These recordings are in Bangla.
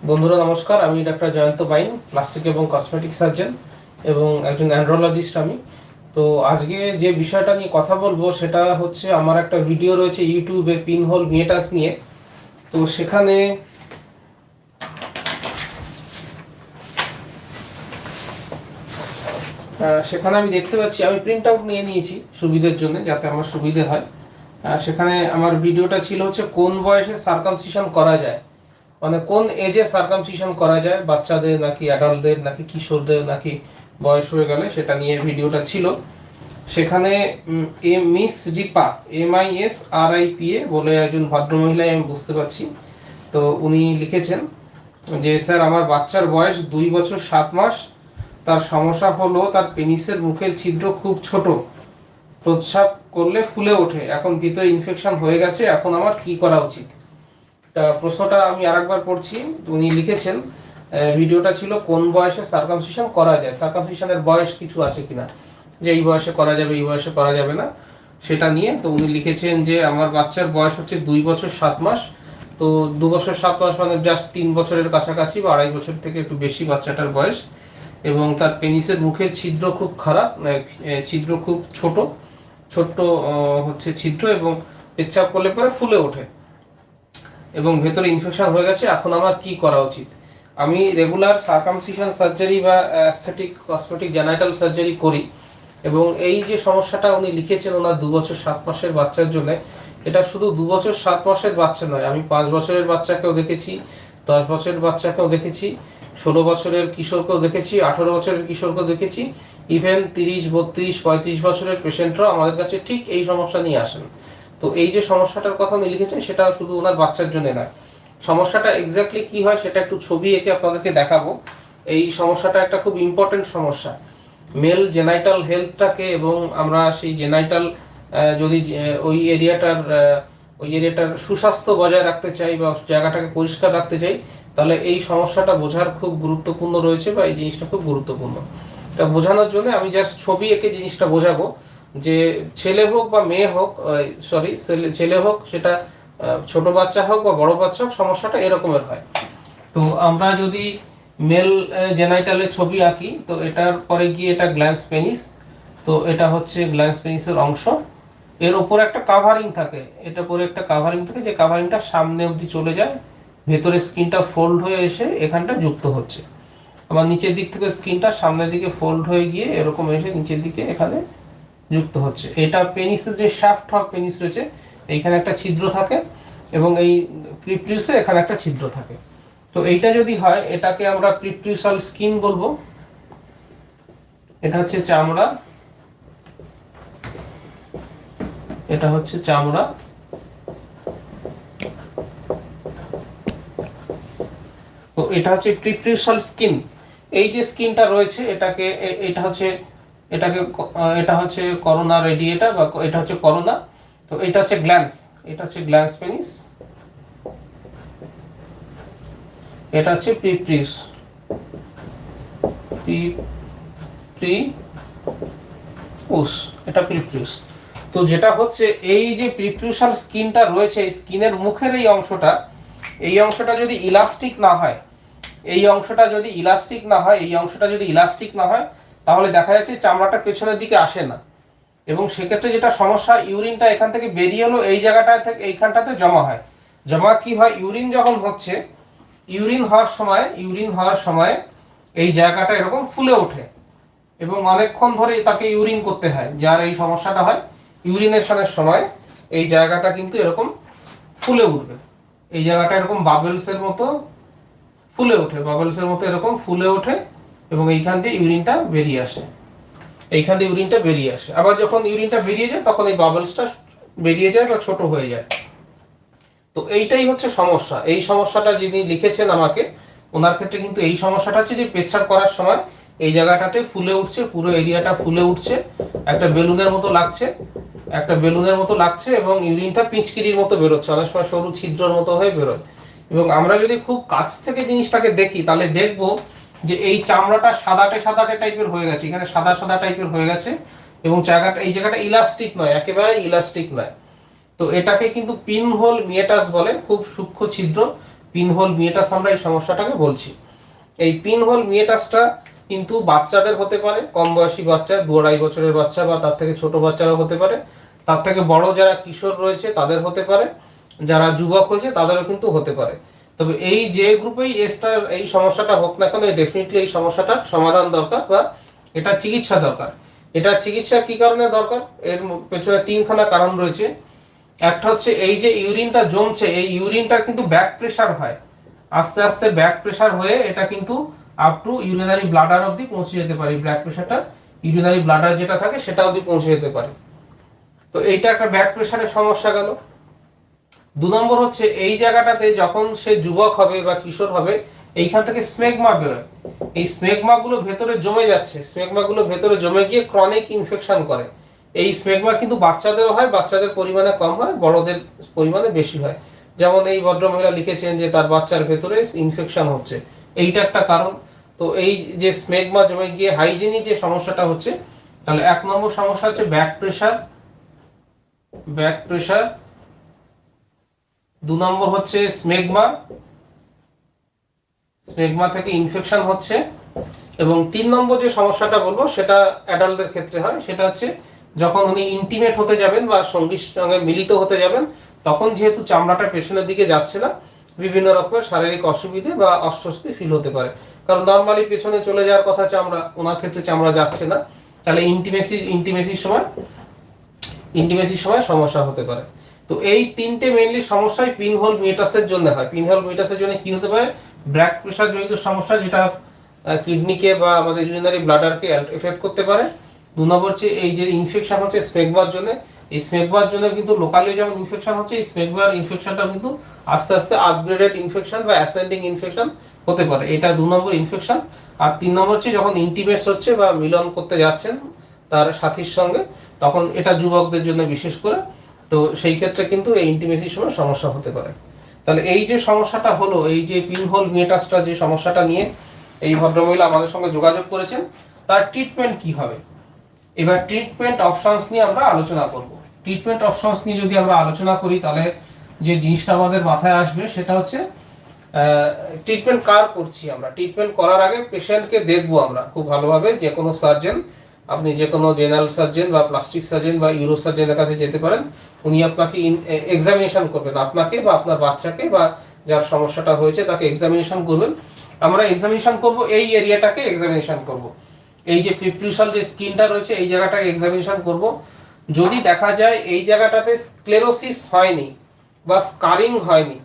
বন্ধুরা নমস্কার, আমি ডাক্তার জয়ন্ত বাইন, প্লাস্টিক এবং কসমেটিক সার্জন এবং একজন অ্যান্ড্রোলজিস্ট আমি। তো আজকে যে বিষয়টা নিয়ে কথা বলবো সেটা হচ্ছে আমার একটা ভিডিও রয়েছে ইউটিউবে পিনহোল মিয়েটাস নিয়ে। তো সেখানে আমি দেখতে পাচ্ছি, আমি প্রিন্ট আউট নিয়ে নিয়েছি সুবিধার জন্য, যাতে আমার সুবিধে হয়। সেখানে আমার ভিডিওটা ছিল হচ্ছে কোন বয়সে সার্কামসিশন করা যায়, মানে কোন এজে সার্কামসিশন করা যায়, বাচ্চাদের নাকি অ্যাডাল্টদের নাকি কিশোরদের নাকি বয়স হয়ে গেলে, সেটা নিয়ে ভিডিওটা ছিল। সেখানে মিস রিপা, MISRIPA বলে একজন ভদ্রমহিলাই, আমি বুঝতে পারছি। তো উনি লিখেছেন যে স্যার, আমার বাচ্চার বয়স 2 বছর 7 মাস। তার সমস্যা হলো তার পেনিসের মুখের ছিদ্র খুব ছোট, প্রস্রাব করলে ফুলে ওঠে, এখন ভিতরে ইনফেকশন হয়ে গেছে, এখন আমার কি করা উচিত? প্রশ্নটা আমি আরেকবার পড়ছি। উনি লিখেছেন ভিডিওটা ছিল কোন বয়সে সার্কামসিশন করা যায়, সার্কামসিশনের বয়স কিছু আছে কিনা, যে এই বয়সে করা যাবে এই বয়সে করা যাবে না, সেটা নিয়ে। তো উনি লিখেছেন যে আমার বাচ্চার বয়স হচ্ছে 2 বছর 7 মাস। তো 2 বছর 7 মাস মানে জাস্ট 3 বছরের কাছাকাছি বা 2.5 বছর থেকে একটু বেশি বাচ্চাটার বয়স, এবং তার পেনিসের মুখের ছিদ্র খুব খারাপ, ছিদ্র খুব ছোট ছোট্ট হচ্ছে ছিদ্র, এবং পেচ্ছাপ করলে পরে ফুলে ওঠে এবং ভেতরে ইনফেকশন হয়ে গেছে, এখন আমার কি করা উচিত? আমি রেগুলার সার্কামসিশন সার্জারি বা অ্যাস্থেটিক কসমেটিক জেনাইটাল সার্জারি করি, এবং এই যে সমস্যাটা উনি লিখেছেন ওনার 2 বছর 7 মাসের বাচ্চার জন্য, এটা শুধু 2 বছর 7 মাসের বাচ্চা নয়, আমি 5 বছরের বাচ্চাকেও দেখেছি, 10 বছরের বাচ্চাকেও দেখেছি, 16 বছরের কিশোরকেও দেখেছি, 18 বছরের কিশোরকেও দেখেছি, ইভেন 30, 32, 35 বছরের পেশেন্টরাও আমাদের কাছে ঠিক এই সমস্যা নিয়ে আসেন। তো এই যে সমস্যাটার কথা উনি লিখেছেন সেটা শুধু ওনার বাচ্চার জন্য নয়। সমস্যাটা এক্স্যাক্টলি কি হয় সেটা একটু ছবি এঁকে আপনাদেরকে দেখাবো। এই সমস্যাটা একটা খুব ইম্পর্টেন্ট সমস্যা, মেল জেনাইটাল হেলথটাকে, এবং আমরা সেই জেনাইটাল যদি ওই এরিয়াটার সুস্বাস্থ্য বজায় রাখতে চাই বা জায়গাটাকে পরিষ্কার রাখতে চাই, তাহলে এই সমস্যাটা বোঝার খুব গুরুত্বপূর্ণ রয়েছে, বা এই জিনিসটা খুব গুরুত্বপূর্ণ। এটা বোঝানোর জন্য আমি জাস্ট ছবি এঁকে জিনিসটা বোঝাবো, যে ছেলে হোক বা মেয়ে হোক, ছেলে হোক, সেটা ছোট বাচ্চা হোক বা বড় বাচ্চা হোক, সমস্যাটা এরকমের হয়। তো আমরা যদি মেল জেনাইটালের ছবি আঁকি, তো এটার পরে গিয়ে এটা গ্ল্যান্স পেনিস। তো এটা হচ্ছে গ্ল্যান্স পেনিসের অংশ, এর উপর একটা কাভারিং থাকে, এটা পরে একটা কাভারিং থাকে, যে কাভারিংটা সামনে অবধি চলে যায়, ভেতরে স্কিনটা ফোল্ড হয়ে এসে এখানটা যুক্ত হচ্ছে, আবার নিচের দিক থেকে স্কিনটা সামনের দিকে ফোল্ড হয়ে গিয়ে এরকম এসে নিচের দিকে এখানে যুক্ত হচ্ছে। এটা পেনিসের যে শ্যাফট অফ পেনিস রয়েছে, এইখানে একটা ছিদ্র থাকে, এবং এই প্রিপ্রিউসে এখানে একটা ছিদ্র থাকে। তো এইটা যদি হয়, এটাকে আমরা প্রিপ্রিউসাল স্কিন বলবো। এটা হচ্ছে চামড়া, এটা হচ্ছে চামড়া। তো এটা হচ্ছে প্রিপ্রিউসাল স্কিন। এই যে স্কিনটা রয়েছে এটাকে, এটা হচ্ছে করোনা রেডিয়েটা, বা এটা হচ্ছে করোনা। তো এটা হচ্ছে গ্ল্যান্স, এটা হচ্ছে গ্ল্যান্স পেনিস, এটা হচ্ছে প্রিপ্রিউস, এটা প্রিপ্রিউস। তো যেটা হচ্ছে, এই যে প্রিপ্রিউসাল স্কিনটা রয়েছে, এই স্কিনের মুখের এই অংশটা যদি ইলাস্টিক না হয়, তাহলে দেখা যাচ্ছে চামড়াটা পেছনের দিকে আসে না, এবং সেক্ষেত্রে যেটা সমস্যা, ইউরিনটা এখান থেকে বেরিয়ে এলো, এই জায়গাটা থেকে এইখানটাতে জমা হয়। কি হয়, ইউরিন যখন হচ্ছে, ইউরিন হওয়ার সময় এই জায়গাটা এরকম ফুলে ওঠে, এবং অনেকক্ষণ ধরে তাকে ইউরিন করতে হয়। যার এই সমস্যাটা হয়, ইউরিনেশনের সময় এই জায়গাটা কিন্তু এরকম ফুলে উঠবে, এই জায়গাটা এরকম বাবলসের মতো এরকম ফুলে ওঠে, এবং এইখান দিয়ে ইউরিনটা বেরিয়ে আসে, আবার যখন ইউরিনটা বেরিয়ে যায় তখন এই বাবলসটা বেরিয়ে যায় বা ছোট হয়ে যায়। তো এইটাই হচ্ছে সমস্যা। এই সমস্যাটা যিনি লিখেছেন আমাকে, ওনার ক্ষেত্রে কিন্তু এই সমস্যাটা হচ্ছে যে পেচ্ছাপ করার সময় এই জায়গাটাতে ফুলে উঠছে, পুরো এরিয়াটা ফুলে উঠছে, একটা বেলুনের মতো লাগছে, এবং ইউরিনটা পিচকিরির মতো বেরোচ্ছে, অনেক সময় সরু ছিদ্রর মতো হয়ে বেরোয়। এবং আমরা যদি খুব কাছ থেকে জিনিসটাকে দেখি, তাহলে দেখবো যে এই চামড়াটা সাদাটে টাইপের হয়ে গেছে, এখানে সাদা সাদা টাইপের হয়ে গেছে, এবং এই জায়গাটা ইলাস্টিক নয়, একেবারে ইলাস্টিক নয়। তো এটাকে কিন্তু পিনহোল মিয়েটাস বলে, খুব সূক্ষ্ম ছিদ্র, পিনহোল মিয়েটাস আমরা এই সমস্যাটাকে বলছি। এই পিনহোল মিয়েটাসটা কিন্তু বাচ্চাদের হতে পারে, কম বয়সী বাচ্চা, 2-2.5 বছরের বাচ্চা বা তার থেকে ছোট বাচ্চারাও হতে পারে, তার থেকে বড় যারা কিশোর রয়েছে তাদের হতে পারে, যারা যুবক হয়েছে তাদেরও কিন্তু হতে পারে। তবে এই যে গ্রুপেই এই সমস্যাটা হোক না কেন, ডেফিনেটলি এই সমস্যাটার সমাধান দরকার বা এটা চিকিৎসা দরকার। এটা চিকিৎসা কি কারণে দরকার, এর পেছনে 3খানা কারণ রয়েছে। একটা হচ্ছে এই যে ইউরিনটা জমছে, এই ইউরিনটা কিন্তু ব্যাক প্রেসার হয়, আস্তে আস্তে ব্যাক প্রেসার হয়ে এটা কিন্তু আপ টু ইউরিনারি ব্লাডার অবধি পৌঁছে যেতে পারে। ব্যাক প্রেসারটা ইউরিনারি ব্লাডার যেটা থাকে সেটা অবধি পৌঁছে যেতে পারে। তো এইটা একটা ব্যাক প্রেসারের সমস্যা গেল। 2 নম্বর হচ্ছে এই জায়গাটাতে যখন সে যুবক হবে বা কিশোর হবে, এইখান থেকে স্মেগমা বেরোয়। এই স্মেগমা গুলো ভেতরে জমে যাচ্ছে, স্মেগমা গুলো ভেতরে জমে গিয়ে ক্রনিক ইনফেকশন করে। এই স্মেগমা কিন্তু বাচ্চাদেরও হয়, বাচ্চাদের পরিমাণে কম হয়, বড়দের পরিমাণে বেশি হয়। যেমন এই ভদ্রমহিলা লিখেছেন যে তার বাচ্চার ভেতরে ইনফেকশন হচ্ছে, এইটা একটা কারণ। তো এই যে স্মেগমা জমে গিয়ে হাইজিনিক যে সমস্যাটা হচ্ছে, তাহলে 1 নম্বর সমস্যা হচ্ছে ব্যাক প্রেসার। ব্যাক প্রেসার 2 নম্বর হচ্ছে স্মেগমা, স্মেগমা থেকে ইনফেকশন হচ্ছে। এবং 3 নম্বর যে সমস্যাটা বলবো সেটা অ্যাডাল্টদের ক্ষেত্রে হয়, সেটা হচ্ছে যখন উনি ইন্টিমেট হতে যাবেন বা সঙ্গীর সঙ্গে মিলিত হতে যাবেন, তখন যেহেতু চামড়াটা পেছনের দিকে যাচ্ছে না, বিভিন্ন রকমের শারীরিক অসুবিধে বা অস্বস্তি ফিল হতে পারে। কারণ নর্মালি পেছনে চলে যাওয়ার কথা চামড়া, ওনার ক্ষেত্রে চামড়া যাচ্ছে না, তাহলে ইন্টিমেসির সময় সমস্যা হতে পারে। তো এই 3টে মেইনলি সমস্যাই পিনহোল মিয়েটাসের জন্য হয়। পিনহোল মিয়েটাসের জন্য কি হতে পারে, ব্যাক প্রেসার জনিত সমস্যা, যেটা কিডনিকে বা আমাদের ইউরিনারি ব্লাডারকে এফেক্ট করতে পারে। 2 নম্বর হচ্ছে এই যে ইনফেকশন হচ্ছে স্মেগমার জন্য, এই স্মেগমার জন্য কিন্তু লোকালি যেমন ইনফেকশন হচ্ছে, এই স্মেগমার ইনফেকশনটা কিন্তু আস্তে আস্তে আপগ্রেডেড ইনফেকশন বা অ্যাসেন্ডিং ইনফেকশন হতে পারে। এটা 2 নম্বর ইনফেকশন। আর 3 নম্বর হচ্ছে যখন ইন্টিমেটস হচ্ছে বা মিলন করতে যাচ্ছেন তার সাথীর সঙ্গে, তখন এটা যুবকদের জন্য বিশেষ করে, তো সেই ক্ষেত্রে কিন্তু এই ইন্টিমেসির সময় সমস্যা হতে পারে। তাহলে এই যে সমস্যাটা হলো, এই যে পিনহোল মিয়েটাসটা যে সমস্যাটা নিয়ে এই ভদ্রমহিলা আমাদের সঙ্গে যোগাযোগ করেছেন, তার ট্রিটমেন্ট কি হবে। এবার ট্রিটমেন্ট অপশনস নিয়ে আমরা আলোচনা করব। ট্রিটমেন্ট অপশনস নিয়ে যদি আমরা আলোচনা করি, তাহলে যে জিনিসটা আমাদের মাথায় আসবে সেটা হচ্ছে ট্রিটমেন্ট কার করছি আমরা। ট্রিটমেন্ট করার আগে পেশেন্টকে দেখবো আমরা খুব ভালোভাবে। যে কোনো সার্জন, আপনি যে কোনো জেনারেল সার্জন বা প্লাস্টিক সার্জন বা ইউরো সার্জনের কাছে যেতে পারেন, উনি আপনাকে এক্সামিনেশন করবেন, আপনাকে বা আপনার বাচ্চাকে বা যার সমস্যাটা হয়েছে তাকে এক্সামিনেশন করবেন। আমরা এক্সামিনেশন করব, এই এরিয়াটাকে এক্সামিনেশন করব, এই যে প্রিফিউসাল যে স্কিনটা রয়েছে এই জায়গাটাকে এক্সামিনেশন করব। যদি দেখা যায় এই জায়গাটাতে স্ক্লেরোসিস হয়নি বা স্কারিং হয়নি,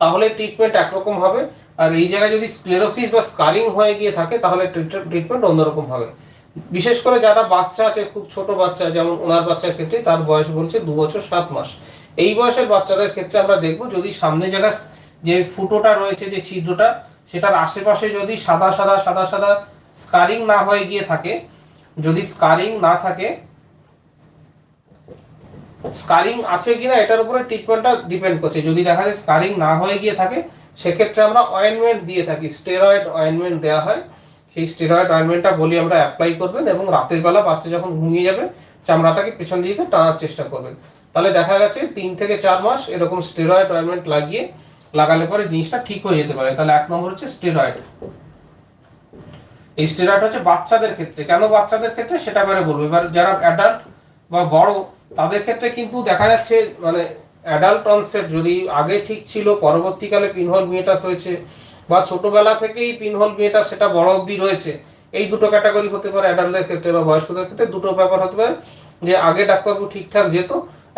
তাহলে ট্রিটমেন্ট একরকম হবে। আর এই জায়গায় যদি স্ক্লেরোসিস বা স্কারিং হয়ে গিয়ে থাকে, তাহলে ট্রিটমেন্ট অন্যরকম হবে। বিশেষ করে যারা বাচ্চা আছে, খুব ছোট বাচ্চা, যেমন ওনার বাচ্চার ক্ষেত্রে তার বয়স বলছে 2 বছর 7 মাস, এই বয়সের বাচ্চাদের ক্ষেত্রে আমরা দেখব যদি সামনে জায়গা যে ফুটোটা রয়েছে, যে ছিদ্রটা, সেটার আশেপাশে যদি সাদা সাদা সাদা সাদা স্কারিং না হয়ে গিয়ে থাকে, যদি স্কারিং না থাকে, স্কারিং আছে কিনা এটার উপরে ট্রিটমেন্টটা ডিপেন্ড করছে। যদি দেখা যায় স্কারিং না হয়ে গিয়ে থাকে, সেক্ষেত্রে আমরা অয়েনমেন্ট দিয়ে থাকি, স্টেরয়েড অয়েনমেন্ট দেওয়া হয়। সেই স্টেরয়েড অয়েনমেন্টটা বলি আমরা অ্যাপ্লাই করবেন, এবং রাতের বেলা বাচ্চা যখন ঘুমিয়ে যাবে চামড়াটাকে পেছন দিকে টানার চেষ্টা করবেন। তাহলে দেখা গেছে 3 থেকে 4 মাস এরকম স্টেরয়েড অয়েনমেন্ট লাগালে পরে জিনিসটা ঠিক হয়ে যেতে পারে। তাহলে 1 নম্বর হচ্ছে স্টেরয়েড। এই স্টেরয়েড হচ্ছে বাচ্চাদের ক্ষেত্রে। কেন বাচ্চাদের ক্ষেত্রে সেটা এবারে বলবো। এবার যারা অ্যাডাল্ট বা বড়, তাদের ক্ষেত্রে কিন্তু দেখা যাচ্ছে মানে অ্যাডাল্ট অনসেট যদি আগে ঠিক ছিল, পরবর্তীকালে পিনহোল মিয়েটাস হয়েছে, বা ছোটবেলা থেকেই পিনহোল মিয়েটাস সেটা বড় অবধি রয়েছে, এই দুটো ক্যাটাগরি হতে পারে অ্যাডাল্টদের ক্ষেত্রে বা বয়স্কদের ক্ষেত্রে। দুটো ব্যাপার হতে পারে, যে আগে ডাক্তারবাবু ঠিকঠাক যেত,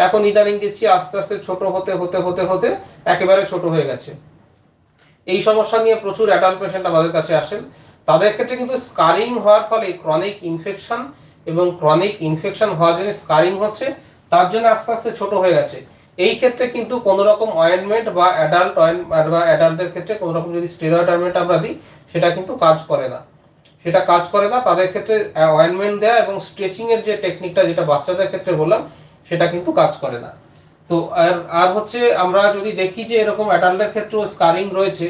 এখন ইদানিং দেখছি আস্তে আস্তে ছোট হতে হতে হতে হতে একেবারে ছোট হয়ে গেছে। এই সমস্যা নিয়ে প্রচুর অ্যাডাল্ট পেশেন্ট আমাদের কাছে আসেন। তাদের ক্ষেত্রে কিন্তু স্কারিং হওয়ার ফলে ক্রনিক ইনফেকশন, এবং ক্রনিক ইনফেকশন হওয়ার জন্য স্কারিং হচ্ছে, তার জন্য আস্তে আস্তে ছোট হয়ে গেছে। এই ক্ষেত্রে কিন্তু কোনো রকম অয়েনমেন্ট বা অ্যাডাল্টদের ক্ষেত্রে কোনো রকম যদি স্টেরয়েড অয়েনমেন্ট আমরা দিই, সেটা কিন্তু কাজ করে না। তাদের ক্ষেত্রে অয়েনমেন্ট দেয়া এবং স্ট্রেচিং এর যে টেকনিকটা, যেটা বাচ্চাদের ক্ষেত্রে বললাম, সেটা কিন্তু কাজ করে না। তো আর হচ্ছে আমরা যদি দেখি যে এরকম অ্যাডাল্টের ক্ষেত্রেও স্কারিং রয়েছে,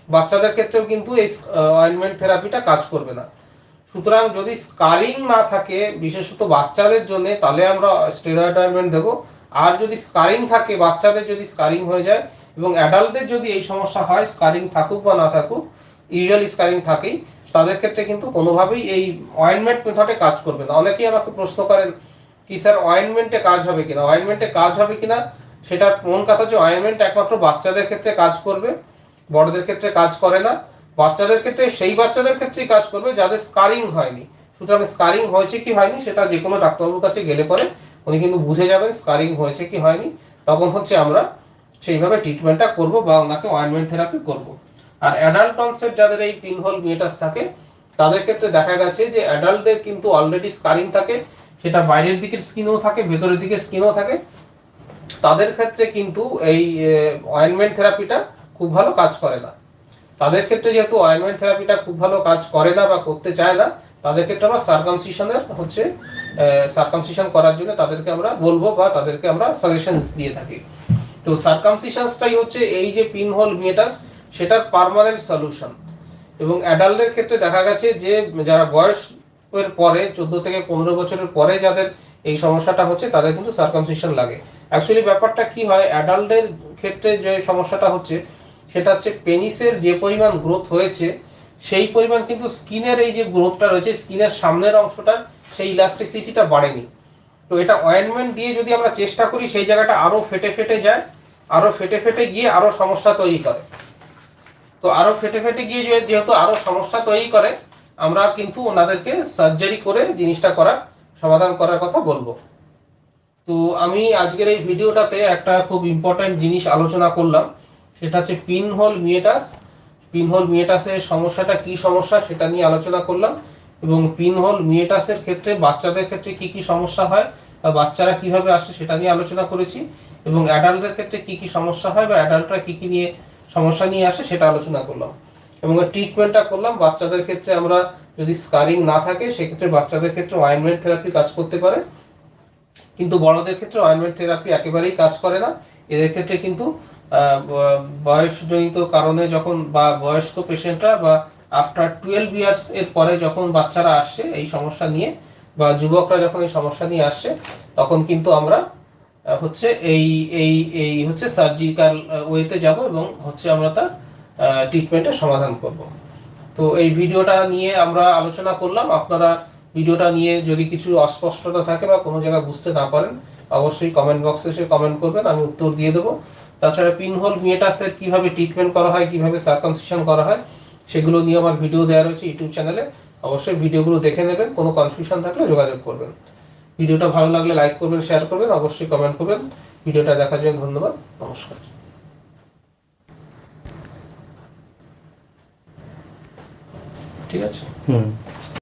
বাচ্চাদের ক্ষেত্রেও কিন্তু এই অয়েনমেন্ট থেরাপিটা কাজ করবে না। সুতরাং যদি স্কারিং না থাকে বিশেষত বাচ্চাদের জন্য, তাহলে আমরা স্টেরয়েড অয়েনমেন্ট দেবো। আর যদি স্কারিং থাকে, বাচ্চাদের যদি স্কারিং হয়ে যায়, এবং অ্যাডাল্টদের যদি এই সমস্যা হয়, স্কারিং থাকুক বা না থাকুক, ইউজুয়ালি স্কারিং থাকেই, তাদের ক্ষেত্রে কিন্তু কোনোভাবেই এই অয়েনমেন্ট মেথডে কাজ করবে না। অনেকেই আমাকে প্রশ্ন করেন কি স্যার অয়েনমেন্টে কাজ হবে কিনা, অয়েনমেন্টে কাজ হবে কিনা সেটা মন কথা যে অয়েনমেন্ট একমাত্র বাচ্চাদের ক্ষেত্রে কাজ করবে, বড়দের ক্ষেত্রে কাজ করে না। বাচ্চাদের ক্ষেত্রে সেই বাচ্চাদের ক্ষেত্রেই কাজ করবে যাদের স্কারিং হয়নি। সুতরাং স্কারিং হয়েছে কি হয়নি সেটা যে কোনো ডাক্তারবাবুর কাছে গেলে পরে উনি কিন্তু বুঝে যাবেন স্কারিং হয়েছে কি হয়নি, তখন হচ্ছে আমরা সেইভাবে ট্রিটমেন্টটা করব বা ওনাকে অয়েনমেন্ট থেরাপি করব। আর অ্যাডাল্ট অনসেট যাদের এই পিনহোল মিয়েটাস থাকে তাদের ক্ষেত্রে দেখা গেছে যে অ্যাডাল্টদের কিন্তু অলরেডি স্কারিং থাকে, সেটা বাইরের দিকের স্কিনও থাকে, ভেতরের দিকের স্কিনও থাকে। তাদের ক্ষেত্রে কিন্তু এই অয়েনমেন্ট থেরাপিটা খুব ভালো কাজ করে না। তাদের ক্ষেত্রে যেহেতু অয়েনমেন্ট থেরাপিটা খুব ভালো কাজ করে না বা করতে চায় না, তাদের ক্ষেত্রে আমরা সার্কামসিশন করার জন্য তাদেরকে আমরা বলবো বা তাদেরকে আমরা সাজেশনস দিয়ে থাকি। তো সার্কামসিশনসটাই হচ্ছে এই যে পিনহোল মিয়েটাস সেটার পার্মানেন্ট সলিউশন। এবং অ্যাডাল্টদের ক্ষেত্রে দেখা গেছে যে যারা বয়সের পরে 14 থেকে 15 বছরের পরে যাদের এই সমস্যাটা হচ্ছে তাদের কিন্তু সার্কামসিশন লাগে। অ্যাকচুয়ালি ব্যাপারটা কি হয়, অ্যাডাল্টদের ক্ষেত্রে যে সমস্যাটা হচ্ছে সেটা হচ্ছে পেনিসের যে পরিমাণ গ্রোথ হয়েছে সেই পরিমাণ কিন্তু স্কিনের এই যে গ্রোথটা রয়েছে, স্কিনের সামনের অংশটার সেই ইলাস্টিসিটিটা বাড়েনি। তো এটা অয়েনমেন্ট দিয়ে যদি আমরা চেষ্টা করি সেই জায়গাটা আরো ফেটে ফেটে যায়, আরো ফেটে ফেটে গিয়ে আরো সমস্যা তৈরি করে। তো আরো ফেটে ফেটে গিয়ে যেহেতু আরো সমস্যা তৈরি করে, আমরা কিন্তু ওনাদেরকে সার্জারি করে জিনিসটা করার সমাধান করার কথা বলবো। তো আমি আজকের এই ভিডিওটাতে একটা খুব ইম্পর্টেন্ট জিনিস আলোচনা করলাম, সেটা হচ্ছে পিনহোল মিয়েটাস। পিনহোল মিয়েটাসের সমস্যাটা কি সমস্যা সেটা নিয়ে আলোচনা করলাম, এবং পিনহোল মিয়েটাসের ক্ষেত্রে বাচ্চাদের ক্ষেত্রে কি কি সমস্যা হয় বা বাচ্চারা কিভাবে আসে সেটা নিয়ে আলোচনা করেছি, এবং অ্যাডাল্টদের ক্ষেত্রে কি কি সমস্যা হয় বা অ্যাডাল্টরা কি কি নিয়ে সমস্যা নিয়ে আসে সেটা আলোচনা করলাম। এবং ট্রিটমেন্টটা করলাম বাচ্চাদের ক্ষেত্রে আমরা যদি স্কারিং না থাকে সেক্ষেত্রে বাচ্চাদের ক্ষেত্রে অয়েনমেন্ট থেরাপি কাজ করতে পারে, কিন্তু বড়দের ক্ষেত্রে অয়েনমেন্ট থেরাপি একেবারেই কাজ করে না। এদের ক্ষেত্রে কিন্তু বয়সজনিত কারণে যখন বা বয়স্ক পেশেন্টরা বা আফটার 12 ইয়ার্স এর পরে যখন বাচ্চারা আসছে এই সমস্যা নিয়ে বা যুবকরা যখন এই সমস্যা নিয়ে আসছে, তখন কিন্তু আমরা হচ্ছে এই এই এই হচ্ছে সার্জিক্যাল ওয়েতে যাব এবং হচ্ছে আমরা তার ট্রিটমেন্টের সমাধান করব। তো এই ভিডিওটা নিয়ে আমরা আলোচনা করলাম। আপনারা ভিডিওটা নিয়ে যদি কিছু অস্পষ্টতা থাকে বা কোনো জায়গায় বুঝতে না পারেন অবশ্যই কমেন্ট বক্সে এসে কমেন্ট করবেন, আমি উত্তর দিয়ে দেবো। তাছাড়া পিনহোল মিয়েটাসের কিভাবে ট্রিটমেন্ট করা হয়, কিভাবে সার্কামসিশন করা হয় সেগুলো নিয়ে আমার ভিডিও দেওয়া রয়েছে ইউটিউব চ্যানেলে, অবশ্যই ভিডিওগুলো দেখে নেবেন। কোনো কনফিউশন থাকলে যোগাযোগ করবেন। ভিডিওটা ভালো লাগলে লাইক করবেন, শেয়ার করবেন, অবশ্যই কমেন্ট করবেন। ভিডিওটা দেখার জন্য ধন্যবাদ, নমস্কার। ঠিক আছে।